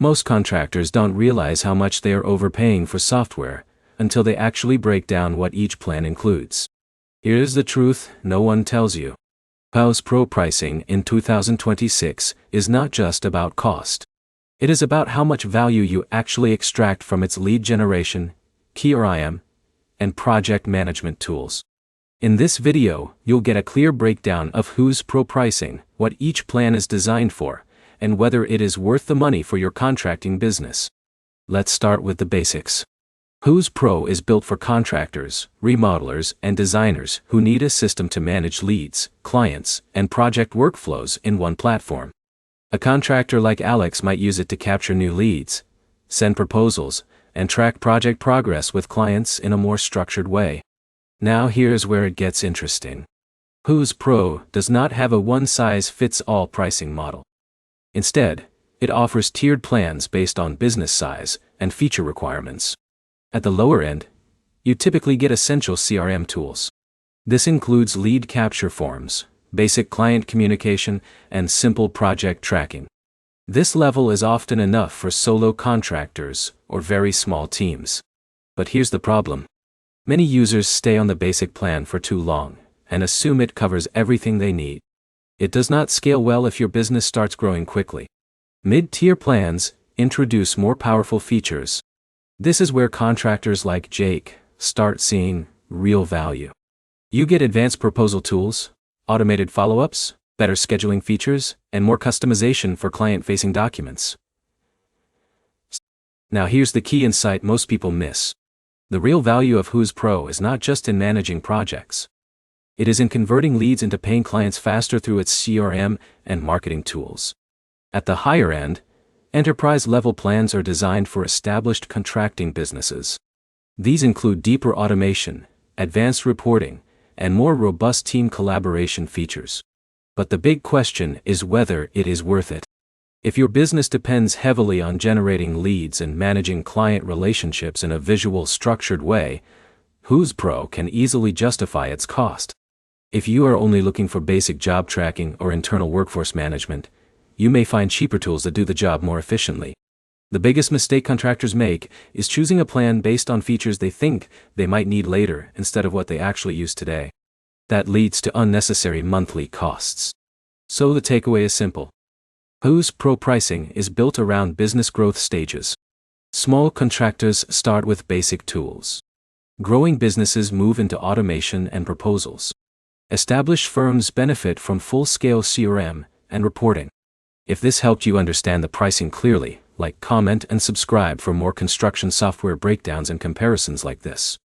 Most contractors don't realize how much they are overpaying for software until they actually break down what each plan includes. Here's the truth no one tells you. Houzz Pro pricing in 2026 is not just about cost. It is about how much value you actually extract from its lead generation, CRM, and project management tools. In this video, you'll get a clear breakdown of Houzz Pro pricing, what each plan is designed for, and whether it is worth the money for your contracting business. Let's start with the basics. Houzz Pro is built for contractors, remodelers, and designers who need a system to manage leads, clients, and project workflows in one platform. A contractor like Alex might use it to capture new leads, send proposals, and track project progress with clients in a more structured way. Now here's where it gets interesting. Houzz Pro does not have a one-size-fits-all pricing model. Instead, it offers tiered plans based on business size and feature requirements. At the lower end, you typically get essential CRM tools. This includes lead capture forms, basic client communication, and simple project tracking. This level is often enough for solo contractors or very small teams. But here's the problem. Many users stay on the basic plan for too long and assume it covers everything they need. It does not scale well if your business starts growing quickly. Mid-tier plans introduce more powerful features. This is where contractors like Jake start seeing real value. You get advanced proposal tools, automated follow-ups, better scheduling features, and more customization for client-facing documents. Now here's the key insight most people miss. The real value of Houzz Pro is not just in managing projects. It is in converting leads into paying clients faster through its CRM and marketing tools. At the higher end, enterprise-level plans are designed for established contracting businesses. These include deeper automation, advanced reporting, and more robust team collaboration features. But the big question is whether it is worth it. If your business depends heavily on generating leads and managing client relationships in a visual, structured way, Houzz Pro can easily justify its cost. If you are only looking for basic job tracking or internal workforce management, you may find cheaper tools that do the job more efficiently. The biggest mistake contractors make is choosing a plan based on features they think they might need later instead of what they actually use today. That leads to unnecessary monthly costs. So the takeaway is simple. Houzz Pro pricing is built around business growth stages. Small contractors start with basic tools. Growing businesses move into automation and proposals. Established firms benefit from full-scale CRM and reporting. If this helped you understand the pricing clearly, like, comment, and subscribe for more construction software breakdowns and comparisons like this.